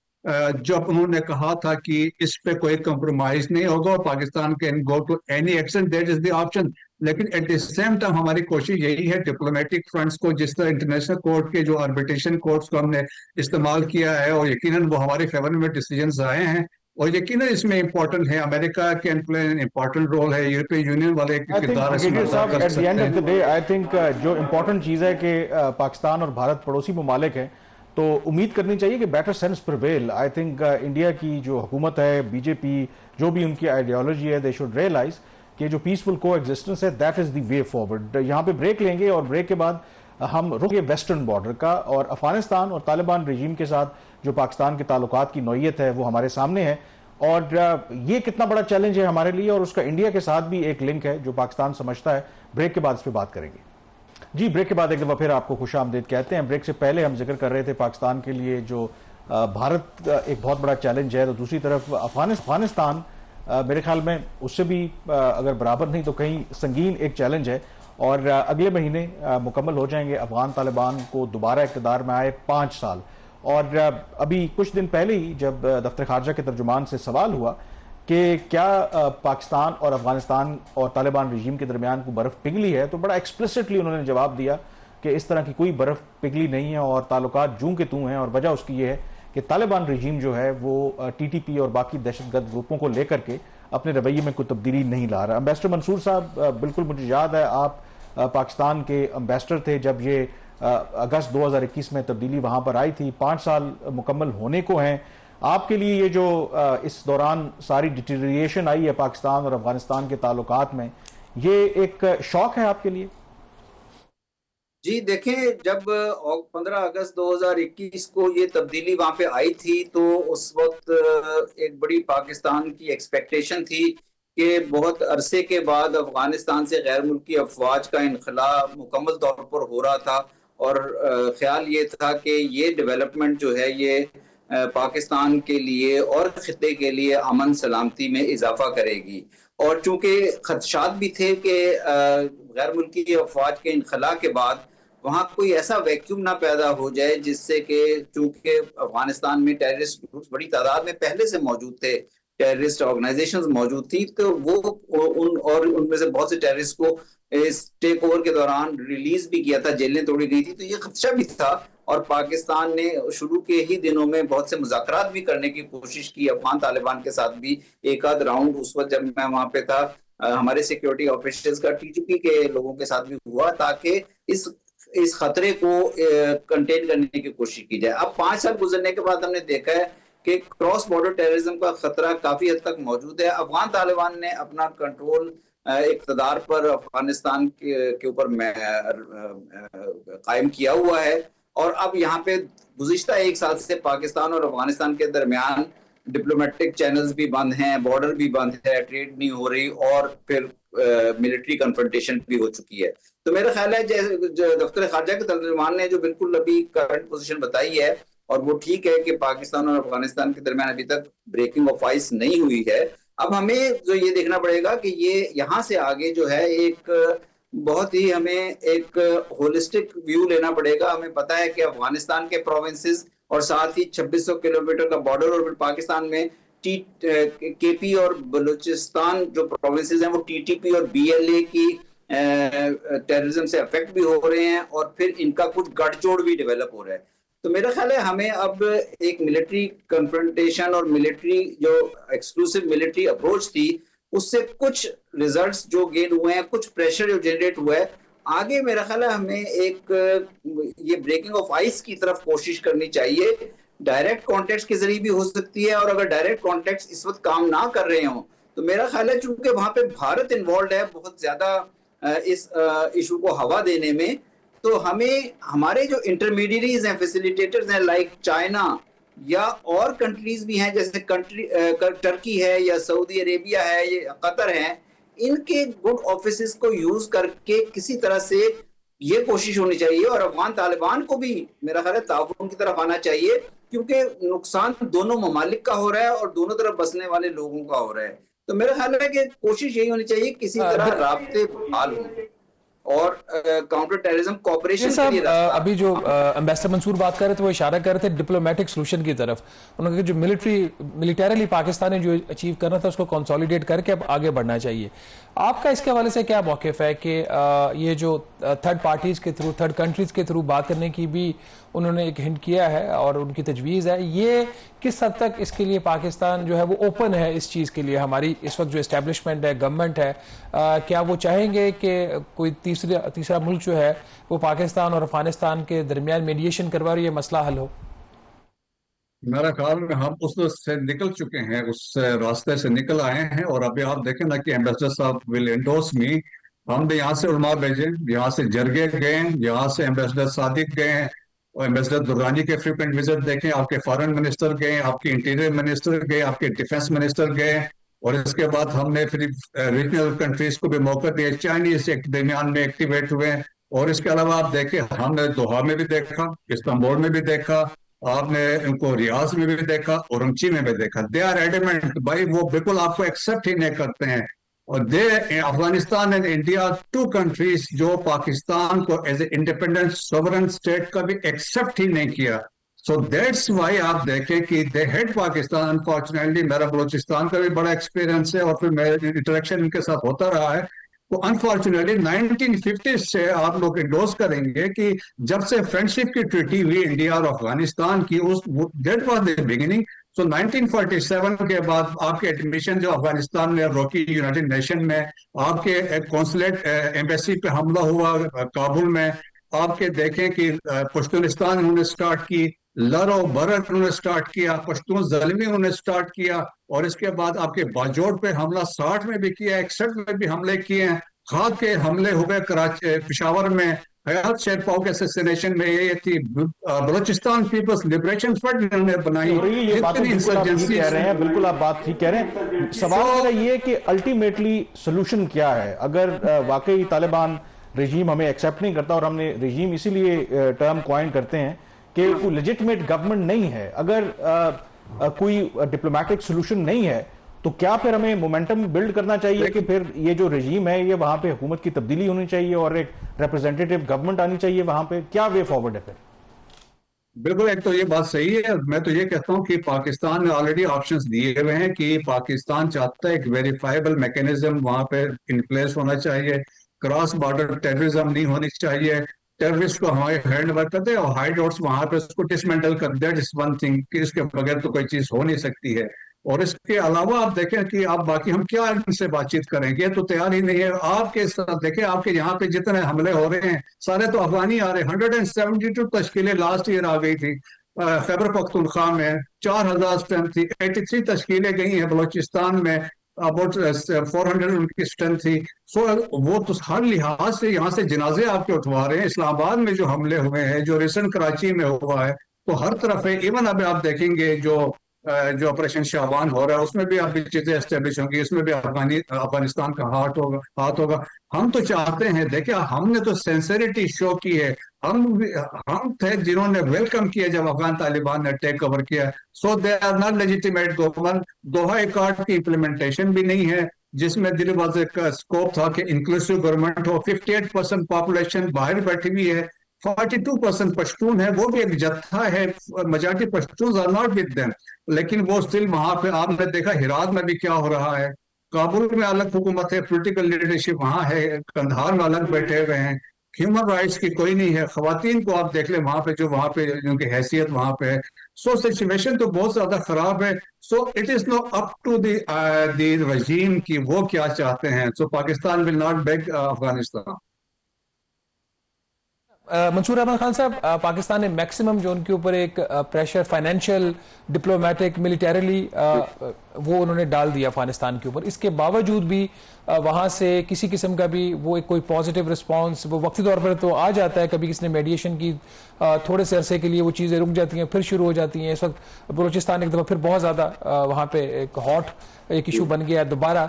जब उन्होंने कहा था कि इस पे कोई कंप्रोमाइज नहीं होगा और Pakistan can go to any action, that is the option. लेकिन एट द सेम टाइम हमारी कोशिश यही है डिप्लोमेटिक फ्रंट्स को, जिस तरह इंटरनेशनल कोर्ट के जो आर्बिट्रेशन कोर्ट्स को हमने इस्तेमाल किया है और यकीनन वो हमारे फेवर में डिसीजंस आए हैं, और यकीनन इसमें इंपॉर्टेंट है America can play an important role है, यूरोपियन यूनियन वाले किरदार इसमें अदा कर सकते हैं। आई थिंक जो इम्पोर्टेंट चीज़ है कि पाकिस्तान और भारत पड़ोसी ममालिक हैं, तो उम्मीद करनी चाहिए कि better sense prevail. I think India की जो हुकूमत है, बीजेपी, जो भी उनकी आइडियोलॉजी है, दे शुड रियलाइज कि जो पीसफुल को एग्जिस्टेंस है that is the way forward. यहाँ पे ब्रेक लेंगे और ब्रेक के बाद हम रुके वेस्टर्न बॉर्डर का, और अफगानिस्तान और तालिबान रजीम के साथ जो पाकिस्तान के ताल्लुकात की नौयत है वो हमारे सामने है, और ये कितना बड़ा चैलेंज है हमारे लिए, और उसका इंडिया के साथ भी एक लिंक है जो पाकिस्तान समझता है। ब्रेक के बाद इस पर बात करेंगे। जी, ब्रेक के बाद एक दफा फिर आपको खुशामदीद कहते हैं। ब्रेक से पहले हम जिक्र कर रहे थे पाकिस्तान के लिए जो भारत एक बहुत बड़ा चैलेंज है, तो दूसरी तरफ अफगानिस्तान मेरे ख्याल में उससे भी अगर बराबर नहीं तो कहीं संगीन एक चैलेंज है। और अगले महीने मुकम्मल हो जाएंगे अफगान तालिबान को दोबारा इक़्तिदार में आए 5 साल। और अभी कुछ दिन पहले ही जब दफ्तर खारजा के तर्जुमान से सवाल हुआ कि क्या पाकिस्तान और अफगानिस्तान और तालिबान रजीम के दरमियान कोई बर्फ पिघली है, तो बड़ा एक्सप्लिसिटली उन्होंने जवाब दिया कि इस तरह की कोई बर्फ पिघली नहीं है और ताल्लुकात जूं के तूं हैं। और वजह उसकी ये है कि तालिबान रजीम जो है वो टीटीपी और बाकी दहशतगर्द ग्रुपों को लेकर के अपने रवैये में कोई तब्दीली नहीं ला रहा। एम्बेसडर मंसूर साहब, बिल्कुल मुझे याद है आप पाकिस्तान के एम्बेसडर थे जब ये अगस्त 2021 में तब्दीली वहां पर आई थी। 5 साल मुकम्मल होने को हैं। आपके लिए ये जो इस दौरान सारी डिटेरिएशन आई है पाकिस्तान और अफगानिस्तान के ताल्लुकात में, ये एक शौक है आपके लिए? जी देखें, जब 15 अगस्त 2021 को ये तब्दीली वहां पे आई थी तो उस वक्त एक बड़ी पाकिस्तान की एक्सपेक्टेशन थी कि बहुत अरसे के बाद अफगानिस्तान से गैर मुल्की अफवाज का इनखला मुकम्मल तौर पर हो रहा था, और ख्याल ये था कि ये डेवलपमेंट जो है ये पाकिस्तान के लिए और खित्ते के लिए अमन सलामती में इजाफा करेगी। और चूंकि खदशात भी थे कि गैर मुल्की अफवाज के इनखला के बाद वहाँ कोई ऐसा वैक्यूम ना पैदा हो जाए जिससे कि, चूंकि अफगानिस्तान में टेररिस्ट ग्रुप्स बड़ी तादाद में पहले से मौजूद थे, टेररिस्ट ऑर्गेनाइजेशंस मौजूद थी, तो वो उनमें से बहुत से टेररिस्ट को इस टेक ओवर के दौरान रिलीज भी किया था, जेलें तोड़ी गई थी, तो ये खदशा भी था। और पाकिस्तान ने शुरू के ही दिनों में बहुत से मुज़ाकरात भी करने की कोशिश की अफगान तालिबान के साथ भी। एक आध राउंड उस वक्त जब मैं वहां पे था हमारे सिक्योरिटी ऑफिसर्स का टीटीपी के लोगों के साथ भी हुआ, ताकि इस खतरे को कंटेन करने की कोशिश की जाए। अब 5 साल गुजरने के बाद हमने देखा है कि क्रॉस बॉर्डर टेररिज्म का खतरा काफी हद तक मौजूद है। अफगान तालिबान ने अपना कंट्रोल इक़्तिदार पर अफगानिस्तान के ऊपर कायम किया हुआ है। और अब यहाँ पे गुज़िश्ता 1 साल से पाकिस्तान और अफगानिस्तान के दरमियान डिप्लोमेटिक चैनल्स भी बंद हैं, बॉर्डर भी बंद है, ट्रेड नहीं हो रही और फिर मिलिट्री कन्फ्रंटेशन भी हो चुकी है। तो मेरा ख्याल है दफ्तर खारजा के तर्जुमान ने जो बिल्कुल अभी करंट पोजीशन बताई है, और वो ठीक है कि पाकिस्तान और अफगानिस्तान के दरमियान अभी तक ब्रेकिंग ऑफ आइस नहीं हुई है। अब हमें जो ये देखना पड़ेगा कि ये यहाँ से आगे जो है एक बहुत ही हमें एक होलिस्टिक व्यू लेना पड़ेगा। हमें पता है कि अफगानिस्तान के प्रोविंसेस और साथ ही 2600 किलोमीटर का बॉर्डर, और फिर पाकिस्तान में केपी और बलूचिस्तान जो प्रोविंसेस हैं वो टीटीपी और बीएलए की टेररिज्म से अफेक्ट भी हो रहे हैं, और फिर इनका कुछ गठजोड़ भी डेवलप हो रहा है। तो मेरा ख्याल है हमें अब एक मिलिट्री कन्फ्रंटेशन और मिलिट्री जो एक्सक्लूसिव मिलिट्री अप्रोच थी उससे कुछ रिजल्ट्स जो गेन हुए हैं, कुछ प्रेशर जो जनरेट हुआ है, आगे मेरा ख्याल है हमें एक ये ब्रेकिंग ऑफ आइस की तरफ कोशिश करनी चाहिए। डायरेक्ट कॉन्टेक्ट के जरिए भी हो सकती है, और अगर डायरेक्ट कॉन्टेक्ट इस वक्त काम ना कर रहे हों तो मेरा ख्याल है चूंकि वहां पे भारत इन्वॉल्व है बहुत ज्यादा इस इशू को हवा देने में, तो हमें हमारे जो इंटरमीडिएरीज हैं, फैसिलिटेटर्स हैं लाइक चाइना या और कंट्रीज भी हैं जैसे टर्की है या सऊदी अरेबिया है या कतर है, इनके गुड ऑफिसेस को यूज करके किसी तरह से ये कोशिश होनी चाहिए, और अफगान तालिबान को भी मेरा ख्याल है ताउन की तरफ आना चाहिए, क्योंकि नुकसान दोनों ममालिक का हो रहा है और दोनों तरफ बसने वाले लोगों का हो रहा है। तो मेरा ख्याल है कि कोशिश यही होनी चाहिए किसी तरह राब्ते बहाल हों और काउंटर टेररिज्म कोऑपरेशन के लिए रास्ता। अभी जो एम्बेसडर मंसूर बात कर रहे थे वो इशारा कर रहे थे डिप्लोमेटिक सोल्यूशन की तरफ। उन्होंने कहा जो मिलिटरीली पाकिस्तान ने जो अचीव करना था उसको कंसोलिडेट करके अब आगे बढ़ना चाहिए। आपका इसके हवाले से क्या मौक़िफ़ है कि ये जो थर्ड पार्टीज के थ्रू, थर्ड कंट्रीज के थ्रू बात करने की भी उन्होंने एक हिंट किया है और उनकी तजवीज़ है, ये किस हद तक इसके लिए पाकिस्तान जो है वो ओपन है इस चीज़ के लिए? हमारी इस वक्त जो एस्टेब्लिशमेंट है, गवर्नमेंट है, क्या वो चाहेंगे कि कोई तीसरा मुल्क जो है वो पाकिस्तान और अफगानिस्तान के दरमियान मीडिएशन करवा और ये मसला हल हो? मेरा ख्याल में हम उससे निकल चुके हैं, उस रास्ते से निकल आए हैं। और अभी आप देखें ना कि एम्बेसडर साहब विल एंडोर्स मी। हमने यहाँ से उलमा भेजे, यहाँ से जरगे गए, यहाँ से एम्बेसडर सादिक गए और एम्बेसडर दुर्रानी के फ्रीक्वेंट विजिट देखें, आपके फॉरेन मिनिस्टर गए, आपके इंटीरियर मिनिस्टर गए, आपके डिफेंस मिनिस्टर गए, और इसके बाद हमने फिर रीजनल कंट्रीज को भी मौका दिया, चाइनीज एक दरमियान में एक्टिवेट हुए। और इसके अलावा आप देखें हमने दोहा में भी देखा, इस्तांबुल में भी देखा, आपने इनको रियाज में भी देखा, औरंगची में भी देखा। दे आर एडमेंट भाई, वो बिल्कुल आपको एक्सेप्ट ही नहीं करते हैं। और they Afghanistan and India two countries जो पाकिस्तान को as a independent sovereign state का भी एक्सेप्ट ही नहीं किया। सो दैट्स वाई आप देखें कि दे हेड पाकिस्तान। अनफॉर्चुनेटली मेरा बलोचिस्तान का भी बड़ा एक्सपीरियंस है और फिर मेरा इंटरेक्शन इनके साथ होता रहा है। तो अनफॉर्चुनेटली 1950 से आप लोग इंडोर्स करेंगे कि जब से फ्रेंडशिप की ट्रीटी हुई इंडिया और अफगानिस्तान की, उस दैट वाज द बिगिनिंग। सो 1947 के बाद आपके एडमिशन जो अफगानिस्तान में रोकी यूनाइटेड नेशन में, आपके कॉन्सुलेट एम्बेसी पे हमला हुआ काबुल में, आपके देखें कि पश्तूनिस्तान उन्होंने स्टार्ट की, लरो बरर उन्होंने स्टार्ट किया, पश्तून ज़ल्मी उन्होंने स्टार्ट किया, और इसके बाद आपके बाजोड़ पे हमला 60 में भी किया, 61 में भी हमले किए हैं, खाद के हमले हुए कराची पेशावर में, हयात शेरपाओ के असैसिनेशन में ये थी, बलूचिस्तान पीपल्स लिबरेशन फ्रंट इन्होंने बनाई। ये बात बिल्कुल आप ठीक कह रहे हैं, बिल्कुल आप बात ठीक कह रहे हैं। सवाल मेरा ये कि अल्टीमेटली सोल्यूशन क्या है? अगर वाकई तालिबान रजीम हमें एक्सेप्ट नहीं करता, और हमने रजीम इसीलिए टर्म कॉइन करते हैं कि कोई लेजिटिमेट गवर्नमेंट नहीं है, अगर कोई डिप्लोमेटिक सोल्यूशन नहीं है, तो क्या फिर हमें मोमेंटम बिल्ड करना चाहिए कि फिर ये जो रजीम है ये वहां पे हुकूमत की तब्दीली होनी चाहिए और एक रिप्रेजेंटेटिव गवर्नमेंट आनी चाहिए वहां पे? क्या वे फॉरवर्ड है फिर? बिल्कुल, एक तो ये बात सही है। मैं तो ये कहता हूँ कि पाकिस्तान ने ऑलरेडी ऑप्शंस दिए हुए हैं कि पाकिस्तान चाहता है एक वेरीफाइबल मैकेनिज्म वहां पे इन प्लेस होना चाहिए, क्रॉस बॉर्डर टेररिज्म नहीं होनी चाहिए, टेररिस्ट को हमारे हैंड ओवर कर दे और हाइड आउट्स वहां पे उसको डिसमेंटल कर दे। दैट इज वन थिंग कि इसके बगैर तो कोई चीज हो नहीं सकती है। और इसके अलावा आप देखें कि आप बाकी हम क्या इनसे बातचीत करेंगे, तो तैयार ही नहीं है। आपके साथ देखें, आपके यहाँ पे जितने हमले हो रहे हैं सारे तो अफगानी आ रहे हैं। 172 तश्कीलें लास्ट ईयर आ गई थी खैबर पख्तूनख्वा में, 4000 स्ट्रेंथ थी, 83 तश्कीलें गई हैं बलोचिस्तान में, अबाउट 400 उनकी स्ट्रेंथ थी। सो वो तो हर लिहाज से यहाँ से जनाजे आपके उठवा रहे हैं। इस्लामाबाद में जो हमले हुए हैं, जो रिसेंट कराची में हुआ है, तो हर तरफ है। इवन अभी आप देखेंगे जो ऑपरेशन शाबान हो रहा है, उसमें भी अभी चीजें एस्टेब्लिश होंगी, इसमें भी अफगानिस्तान का हाथ होगा। हम तो चाहते हैं, देखिए हमने तो सिंसेरिटी शो की है। हम थे जिन्होंने वेलकम किया जब अफगान तालिबान ने टेक ओवर किया। So they are not legitimate government. Doha accord की इम्प्लीमेंटेशन भी नहीं है, जिसमें दिल वाजे का स्कोप था कि इंक्लूसिव गवर्नमेंट हो। 58% पॉपुलेशन बाहर बैठी हुई है, 42% पश्तून है, वो भी एक जत्था है। Majority Pashtun are not with them, लेकिन वो स्टिल वहां पे आपने देखा हिरात में भी क्या हो रहा है। काबुल में अलग हुकूमत है, पॉलिटिकल लीडरशिप वहां है, कंधार में अलग बैठे हुए हैं। ह्यूमन राइट्स की कोई नहीं है। खवातीन को आप देख ले वहां पे, जो वहां पे उनकी हैसियत वहां पे है। सो सिचुएशन तो बहुत ज्यादा खराब है। So it is no up to the regime की वो क्या चाहते हैं। So Pakistan will not back Afghanistan. Mansoor Ahmed Khan साहब, पाकिस्तान ने मैक्सिमम जो उनके ऊपर एक प्रेशर फाइनेंशियल, डिप्लोमेटिक, मिलिटरीली वो उन्होंने डाल दिया अफगानिस्तान के ऊपर। इसके बावजूद भी वहां से किसी किस्म का भी वो एक कोई पॉजिटिव रिस्पांस वो वक्ती तौर पर तो आ जाता है। कभी किसी ने मेडिएशन की, थोड़े से अरसे के लिए वो चीज़ें रुक जाती हैं, फिर शुरू हो जाती हैं। इस वक्त बलूचिस्तान एक दफ़ा फिर बहुत ज़्यादा वहाँ पे एक हॉट एक इशू बन गया दोबारा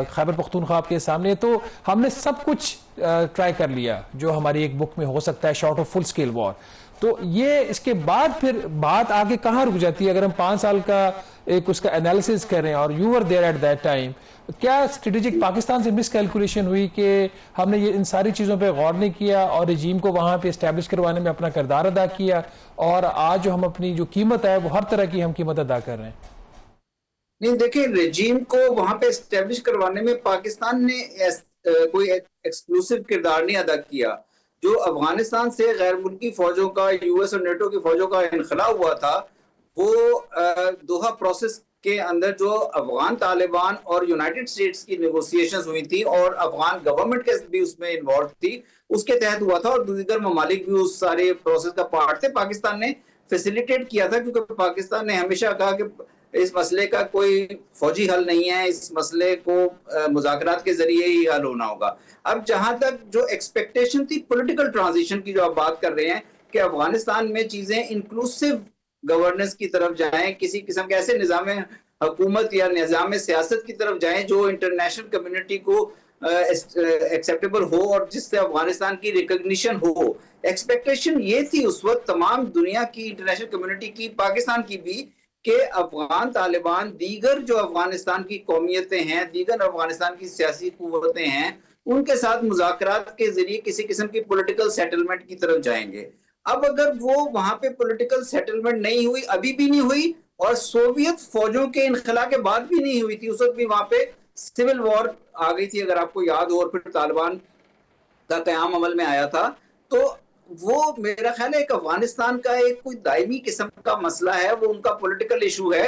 खैबर पख्तूनख्वा के सामने। तो हमने सब कुछ ट्राई कर लिया जो हमारी एक बुक में हो सकता है, short of full scale war. तो ये इसके बाद फिर बात आगे कहाँ रुक जाती है? अगर हम 5 साल का एक उसका एनालिसिस करें, और you were there at that time, क्या स्ट्रेटेजिक पाकिस्तान से मिस कैलकुलेशन हुई कि हमने ये इन सारी चीज़ों पे गौर नहीं किया और रजीम को वहाँ पे इस्टेब्लिश करवाने में अपना किरदार अदा किया, और आज जो हम अपनी जो कीमत है वो हर तरह की हम कीमत अदा कर रहे हैं? नहीं, देखिए, रेजीम को वहां पे एस्टेब्लिश करवाने में पाकिस्तान ने कोई एक्सक्लूसिव किरदार नहीं अदा किया। जो अफगानिस्तान से गैर मुल्की फौजों का, यूएस और नेटो की फौजों का इनखला हुआ था, वो दोहा प्रोसेस के अंदर जो अफगान तालिबान और यूनाइटेड स्टेट्स की नेगोशिएशंस हुई थी और अफगान गवर्नमेंट के भी उसमें इन्वॉल्व थी, उसके तहत हुआ था। और दीगर ममालिक भी उस सारे प्रोसेस का पार्ट थे। पाकिस्तान ने फैसिलिटेट किया था, क्योंकि पाकिस्तान ने हमेशा कहा कि इस मसले का कोई फौजी हल नहीं है, इस मसले को मुज़ाकरात के जरिए ही हल होना होगा। अब जहां तक जो एक्सपेक्टेशन थी पॉलिटिकल ट्रांजिशन की, जो आप बात कर रहे हैं कि अफगानिस्तान में चीजें इंक्लूसिव गवर्नेंस की तरफ जाएं, किसी किस्म के ऐसे निज़ाम हुकूमत या निज़ाम सियासत की तरफ जाएं जो इंटरनेशनल कम्युनिटी को एक्सेप्टेबल हो और जिससे अफगानिस्तान की रिकॉग्निशन हो। एक्सपेक्टेशन ये थी उस वक्त तमाम दुनिया की, इंटरनेशनल कम्युनिटी की, पाकिस्तान की भी, कि अफगान तालिबान दीगर जो अफगानिस्तान की कौमियतें हैं, दीगर अफगानिस्तान की सियासी कुव्वतें हैं, उनके साथ मुज़ाकरात के जरिए किसी किस्म की पॉलिटिकल सेटलमेंट की तरफ जाएंगे। अब अगर वो वहां पे पॉलिटिकल सेटलमेंट नहीं हुई, अभी भी नहीं हुई, और सोवियत फौजों के इनखला के बाद भी नहीं हुई थी, उस वक्त भी वहां पे सिविल वॉर आ गई थी, अगर आपको याद हो, और फिर तालिबान का क़याम अमल में आया था। तो वो मेरा ख्याल है एक अफगानिस्तान का एक कोई दायमी किस्म का मसला है, वो उनका पॉलिटिकल इशू है।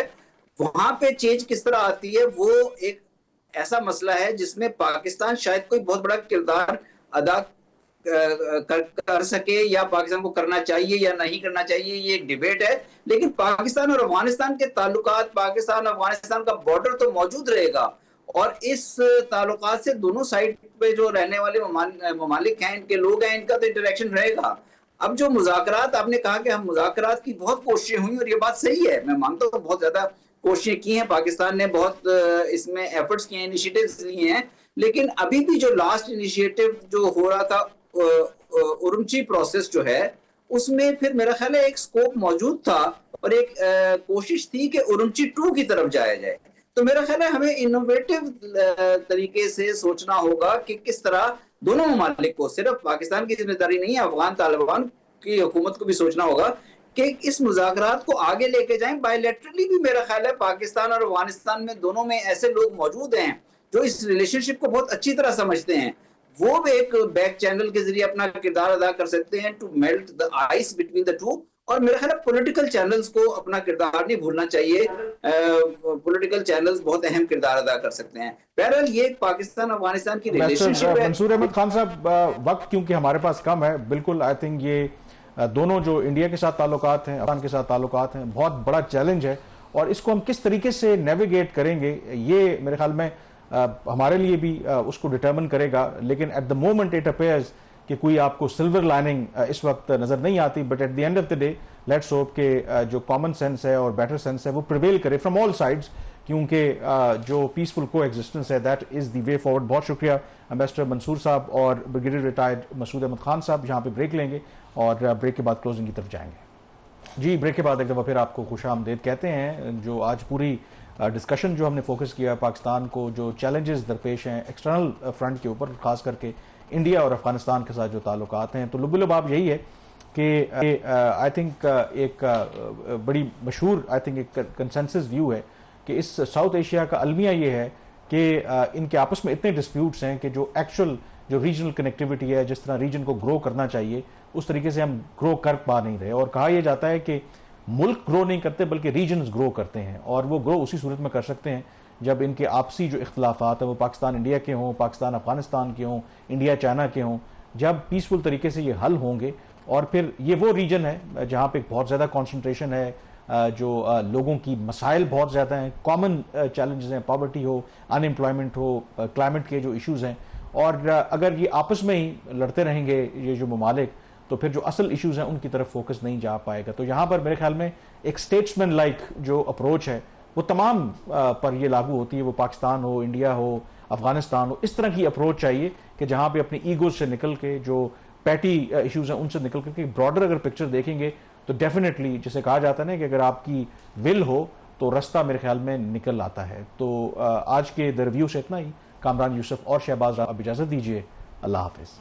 वहां पे चेंज किस तरह आती है, वो एक ऐसा मसला है जिसमें पाकिस्तान शायद कोई बहुत बड़ा किरदार अदा कर सके, या पाकिस्तान को करना चाहिए या नहीं करना चाहिए, ये एक डिबेट है। लेकिन पाकिस्तान और अफगानिस्तान के ताल्लुकात, पाकिस्तान अफगानिस्तान का बॉर्डर तो मौजूद रहेगा, और इस ताल्लुकात से दोनों साइड पे जो रहने वाले ममालिक हैं, इनके लोग हैं, इनका तो इंटरेक्शन रहेगा। अब जो मुज़ाकरात आपने कहा कि हम मुज़ाकरात की बहुत कोशिशें हुई, और ये बात सही है, मैं मानता हूँ बहुत ज्यादा कोशिशें की हैं, पाकिस्तान ने बहुत इसमें एफर्ट्स किए हैं, इनिशिएटिव्स लिए हैं। लेकिन अभी भी जो लास्ट इनिशिएटिव जो हो रहा था, उरुमची प्रोसेस जो है, उसमें फिर मेरा ख्याल है एक स्कोप मौजूद था और एक कोशिश थी कि उरुमची 2 की तरफ जाया जाए। तो मेरा ख्याल है हमें इनोवेटिव तरीके से सोचना होगा कि किस तरह दोनों ममालिक को, सिर्फ पाकिस्तान की जिम्मेदारी नहीं है, अफगान तालिबान की हुकूमत को भी सोचना होगा कि इस मुज़ाकरात को आगे लेके जाएं। बायलैटरली भी मेरा ख्याल है पाकिस्तान और अफगानिस्तान में दोनों में ऐसे लोग मौजूद हैं जो इस रिलेशनशिप को बहुत अच्छी तरह समझते हैं। वो भी एक बैक चैनल के जरिए अपना किरदार अदा कर सकते हैं to melt the ice between the two. और मेरा ख्याल है पॉलिटिकल चैनल्स को अपना किरदार नहीं भूलना चाहिए। पॉलिटिकल चैनल्स बहुत अहम किरदार अदा कर सकते हैं। बहरहाल ये पाकिस्तान अफगानिस्तान की रिलेशनशिप है। मंसूर अहमद खान साहब, वक्त क्योंकि हमारे पास कम है, बिल्कुल आई थिंक ये दोनों जो इंडिया के साथ ताल्लुकात हैं, अफगान के साथ ताल्लुकात हैं, बहुत बड़ा चैलेंज है। और इसको हम किस तरीके से नेविगेट करेंगे, ये मेरे ख्याल में हमारे लिए भी उसको डिटर्मिन करेगा। लेकिन at the moment it appears कि कोई आपको सिल्वर लाइनिंग इस वक्त नजर नहीं आती, but at the end of the day let's hope के जो कॉमन सेंस है और बेटर सेंस है वो प्रिवेल करे फ्रॉम ऑल साइड्स, क्योंकि जो पीसफुल को एग्जिस्टेंस है that is the way forward. बहुत शुक्रिया एम्बेसडर मंसूर साहब और ब्रिगेडियर रिटायर्ड मसूद अहमद खान साहब। यहाँ पे ब्रेक लेंगे और ब्रेक के बाद क्लोजिंग की तरफ जाएंगे। जी, ब्रेक के बाद एक दफ़ा फिर आपको खुशामदीद कहते हैं। जो आज पूरी डिस्कशन जो हमने फोकस किया पाकिस्तान को जो चैलेंजेस दरपेश हैं एक्सटर्नल फ्रंट के ऊपर, खास करके इंडिया और अफगानिस्तान के साथ जो ताल्लुकात हैं, तो लुब यही है कि आई थिंक एक बड़ी मशहूर आई थिंक एक कंसेंसस व्यू है कि इस साउथ एशिया का अलमिया ये है कि इनके आपस में इतने डिस्प्यूट्स हैं कि जो एक्चुअल जो रीजनल कनेक्टिविटी है, जिस तरह रीजन को ग्रो करना चाहिए उस तरीके से हम ग्रो कर पा नहीं रहे। और कहा यह जाता है कि मुल्क ग्रो नहीं करते बल्कि रीजन्स ग्रो करते हैं, और वो ग्रो उसी सूरत में कर सकते हैं जब इनके आपसी जो इख्तलाफात है वो पाकिस्तान इंडिया के हों, पाकिस्तान अफगानिस्तान के हों, इंडिया चाइना के हों, जब पीसफुल तरीके से ये हल होंगे। और फिर ये वो रीजन है जहाँ पे बहुत ज़्यादा कॉन्सेंट्रेशन है, जो लोगों की मसाइल बहुत ज़्यादा हैं, कॉमन चैलेंजेस हैं, पॉवर्टी हो, अनएम्प्लॉयमेंट हो, क्लाइमेट के जो इश्यूज़ हैं, और अगर ये आपस में ही लड़ते रहेंगे ये जो ममालिक, तो फिर जो असल इश्यूज़ हैं उनकी तरफ फोकस नहीं जा पाएगा। तो यहाँ पर मेरे ख्याल में एक स्टेट्समैन लाइक जो अप्रोच है वो तमाम पर ये लागू होती है, वो पाकिस्तान हो, इंडिया हो, अफगानिस्तान हो। इस तरह की अप्रोच चाहिए कि जहाँ पे अपनी ईगो से निकल के, जो पैटी इश्यूज़ हैं उनसे निकल करके ब्रॉडर अगर पिक्चर देखेंगे तो डेफिनेटली जैसे कहा जाता है ना कि अगर आपकी विल हो तो रास्ता मेरे ख्याल में निकल आता है। तो आज के द रिव्यू से इतना ही। कामरान यूसुफ और शहबाज, आप इजाज़त दीजिए। अल्लाह हाफिज़।